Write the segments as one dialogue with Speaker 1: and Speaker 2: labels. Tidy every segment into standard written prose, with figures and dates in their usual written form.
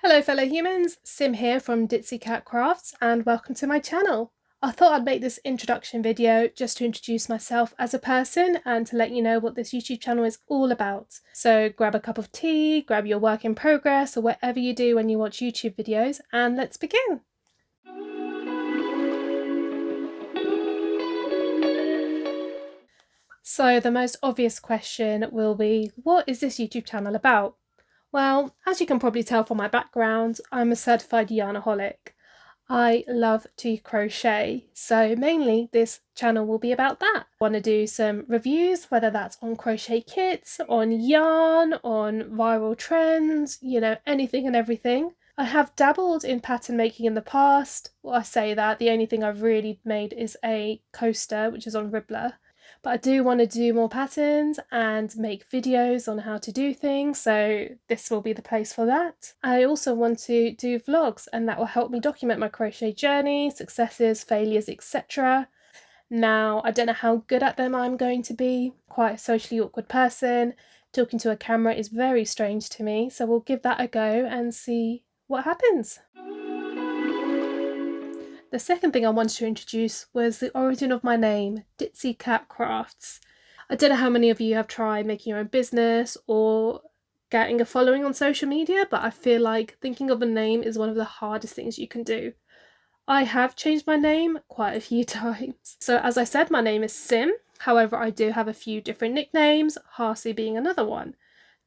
Speaker 1: Hello fellow humans, Sim here from Ditsy Cat Crafts and welcome to my channel. I thought I'd make this introduction video just to introduce myself as a person and to let you know what this YouTube channel is all about. So grab a cup of tea, grab your work in progress or whatever you do when you watch YouTube videos and let's begin. So the most obvious question will be, what is this YouTube channel about? Well, as you can probably tell from my background, I'm a certified yarnaholic. I love to crochet, so mainly this channel will be about that. I want to do some reviews, whether that's on crochet kits, on yarn, on viral trends, anything and everything. I have dabbled in pattern making in the past. Well, I say that, the only thing I've really made is a coaster, which is on Ribbler. But I do want to do more patterns and make videos on how to do things, so this will be the place for that. I also want to do vlogs and that will help me document my crochet journey, successes, failures, etc. Now, I don't know how good at them I'm going to be. Quite a socially awkward person. Talking to a camera is very strange to me, so we'll give that a go and see what happens. The second thing I wanted to introduce was the origin of my name, Ditsy Cat Crafts. I don't know how many of you have tried making your own business or getting a following on social media, but I feel like thinking of a name is one of the hardest things you can do. I have changed my name quite a few times. So as I said, my name is Sim. However, I do have a few different nicknames, Harsey being another one.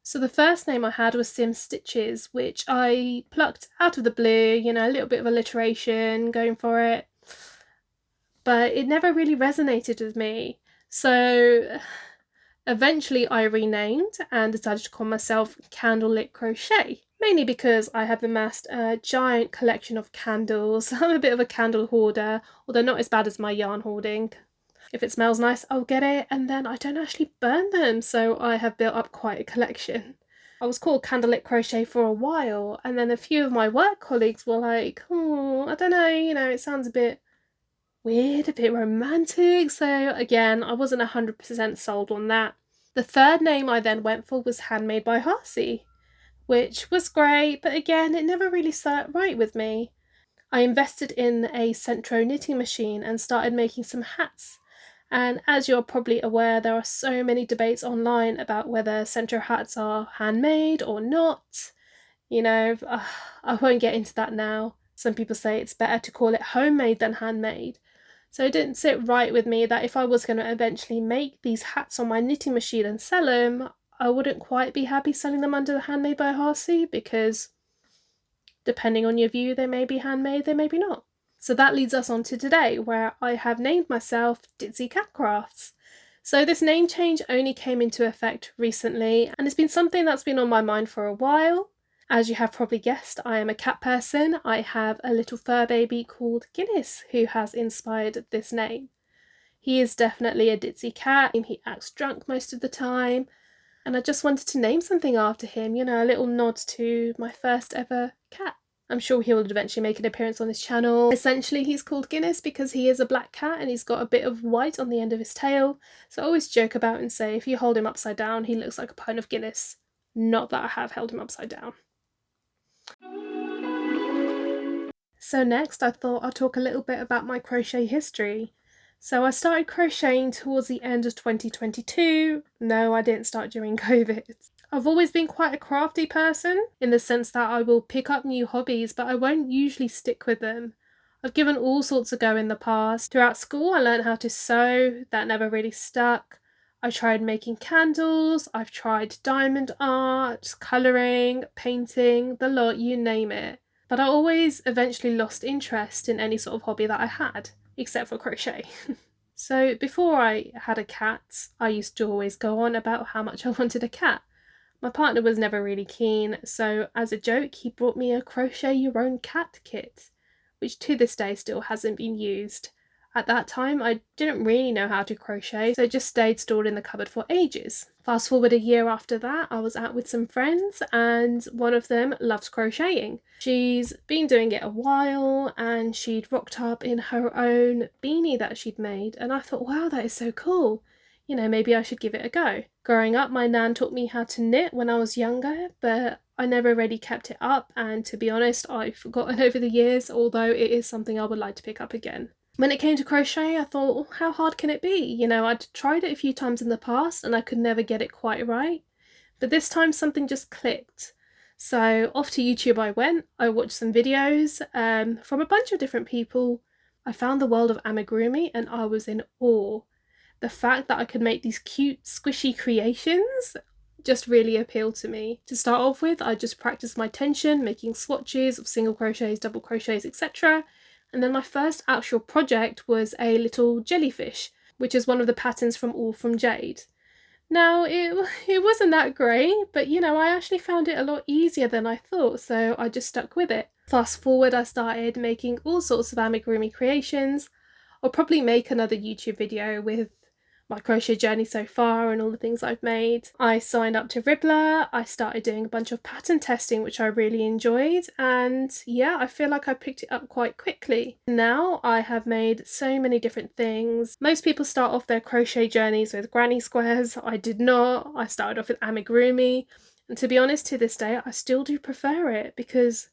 Speaker 1: So the first name I had was Sim Stitches, which I plucked out of the blue, a little bit of alliteration, going for it. But it never really resonated with me. So eventually I renamed and decided to call myself Candlelit Crochet. Mainly because I have amassed a giant collection of candles. I'm a bit of a candle hoarder, although not as bad as my yarn hoarding. If it smells nice, I'll get it, and then I don't actually burn them, so I have built up quite a collection. I was called Candlelit Crochet for a while, and then a few of my work colleagues were like, I don't know, it sounds a bit weird, a bit romantic, so again, I wasn't 100% sold on that. The third name I then went for was Handmade by Harsey, which was great, but again, it never really sat right with me. I invested in a Centro knitting machine and started making some hats. And as you're probably aware, there are so many debates online about whether Centro hats are handmade or not. I won't get into that now. Some people say it's better to call it homemade than handmade. So it didn't sit right with me that if I was going to eventually make these hats on my knitting machine and sell them, I wouldn't quite be happy selling them under the Handmade by Harsey, because depending on your view, they may be handmade, they may be not. So that leads us on to today, where I have named myself Ditsy Cat Crafts. So this name change only came into effect recently, and it's been something that's been on my mind for a while. As you have probably guessed, I am a cat person. I have a little fur baby called Guinness, who has inspired this name. He is definitely a ditzy cat. He acts drunk most of the time, and I just wanted to name something after him, a little nod to my first ever cat. I'm sure he will eventually make an appearance on this channel. Essentially, he's called Guinness because he is a black cat and he's got a bit of white on the end of his tail. So I always joke about and say if you hold him upside down, he looks like a pint of Guinness. Not that I have held him upside down. So next, I thought I'd talk a little bit about my crochet history. So I started crocheting towards the end of 2022. No, I didn't start during COVID. I've always been quite a crafty person, in the sense that I will pick up new hobbies, but I won't usually stick with them. I've given all sorts a go in the past. Throughout school, I learned how to sew. That never really stuck. I tried making candles, I've tried diamond art, colouring, painting, the lot, you name it. But I always eventually lost interest in any sort of hobby that I had, except for crochet. So before I had a cat, I used to always go on about how much I wanted a cat. My partner was never really keen, so as a joke he brought me a crochet your own cat kit, which to this day still hasn't been used. At that time I didn't really know how to crochet, so it just stayed stored in the cupboard for ages. Fast forward a year after that, I was out with some friends and one of them loves crocheting. She's been doing it a while and she'd rocked up in her own beanie that she'd made, and I thought, wow, that is so cool. Maybe I should give it a go. Growing up, my nan taught me how to knit when I was younger, but I never really kept it up, and to be honest, I've forgotten over the years, although it is something I would like to pick up again. When it came to crochet, I thought, well, how hard can it be? You know, I'd tried it a few times in the past and I could never get it quite right. But this time something just clicked. So off to YouTube I went. I watched some videos from a bunch of different people. I found the world of amigurumi and I was in awe. The fact that I could make these cute, squishy creations just really appealed to me. To start off with, I just practiced my tension, making swatches of single crochets, double crochets, etc. And then my first actual project was a little jellyfish, which is one of the patterns from All From Jade. Now, it wasn't that great, but you know, I actually found it a lot easier than I thought, so I just stuck with it. Fast forward, I started making all sorts of amigurumi creations. I'll probably make another YouTube video with my crochet journey so far and all the things I've made. I signed up to Ribbler, I started doing a bunch of pattern testing, which I really enjoyed, and yeah, I feel like I picked it up quite quickly. Now I have made so many different things. Most people start off their crochet journeys with granny squares. I did not. I started off with amigurumi, and to be honest, to this day I still do prefer it, because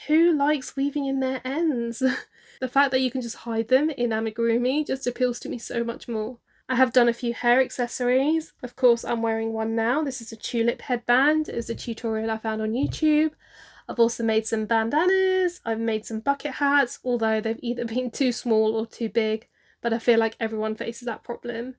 Speaker 1: who likes weaving in their ends? The fact that you can just hide them in amigurumi just appeals to me so much more. I have done a few hair accessories. Of course, I'm wearing one now. This is a tulip headband. It was a tutorial I found on YouTube. I've also made some bandanas. I've made some bucket hats, although they've either been too small or too big, but I feel like everyone faces that problem.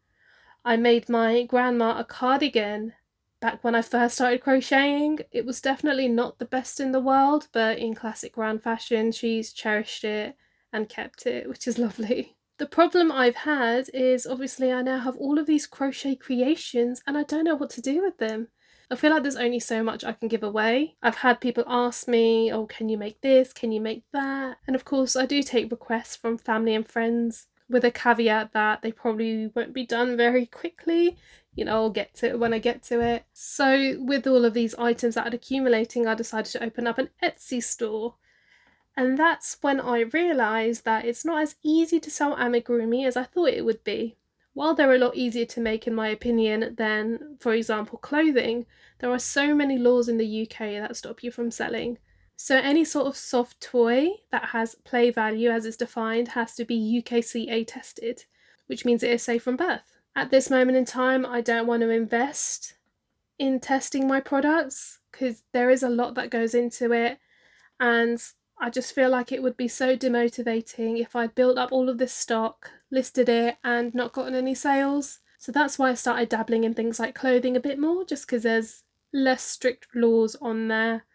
Speaker 1: I made my grandma a cardigan. Back when I first started crocheting, it was definitely not the best in the world, but in classic gran fashion, she's cherished it and kept it, which is lovely. The problem I've had is obviously I now have all of these crochet creations and I don't know what to do with them. I feel like there's only so much I can give away. I've had people ask me, oh, can you make this? Can you make that? And of course I do take requests from family and friends, with a caveat that they probably won't be done very quickly. You know, I'll get to it when I get to it. So with all of these items that are accumulating, I decided to open up an Etsy store. And that's when I realised that it's not as easy to sell amigurumi as I thought it would be. While they're a lot easier to make in my opinion than, for example, clothing, there are so many laws in the UK that stop you from selling. So any sort of soft toy that has play value as is defined has to be UKCA tested, which means it is safe from birth. At this moment in time, I don't want to invest in testing my products because there is a lot that goes into it, and I just feel like it would be so demotivating if I'd built up all of this stock, listed it, and not gotten any sales. So that's why I started dabbling in things like clothing a bit more, just because there's less strict laws on there.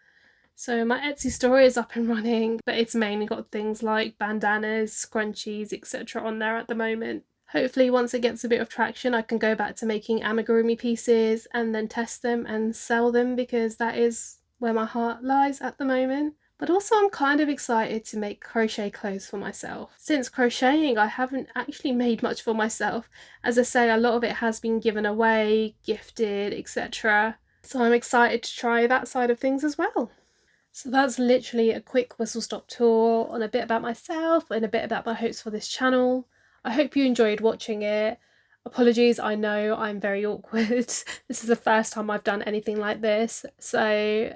Speaker 1: So my Etsy store is up and running, but it's mainly got things like bandanas, scrunchies, etc. on there at the moment. Hopefully once it gets a bit of traction, I can go back to making amigurumi pieces and then test them and sell them, because that is where my heart lies at the moment. But also I'm kind of excited to make crochet clothes for myself. Since crocheting, I haven't actually made much for myself. As I say, a lot of it has been given away, gifted, etc. So I'm excited to try that side of things as well. So that's literally a quick whistle-stop tour on a bit about myself and a bit about my hopes for this channel. I hope you enjoyed watching it. Apologies, I know I'm very awkward. This is the first time I've done anything like this, so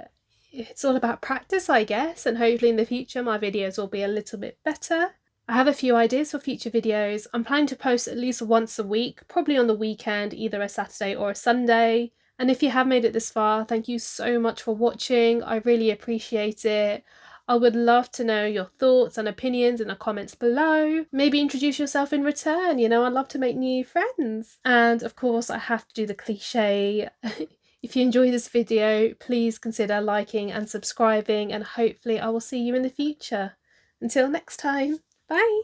Speaker 1: it's all about practice, I guess, and hopefully in the future my videos will be a little bit better. I have a few ideas for future videos. I'm planning to post at least once a week, probably on the weekend, either a Saturday or a Sunday. And if you have made it this far, thank you so much for watching. I really appreciate it. I would love to know your thoughts and opinions in the comments below. Maybe introduce yourself in return, you know, I'd love to make new friends. And of course I have to do the cliche. If you enjoy this video, please consider liking and subscribing, and hopefully I will see you in the future. Until next time, bye!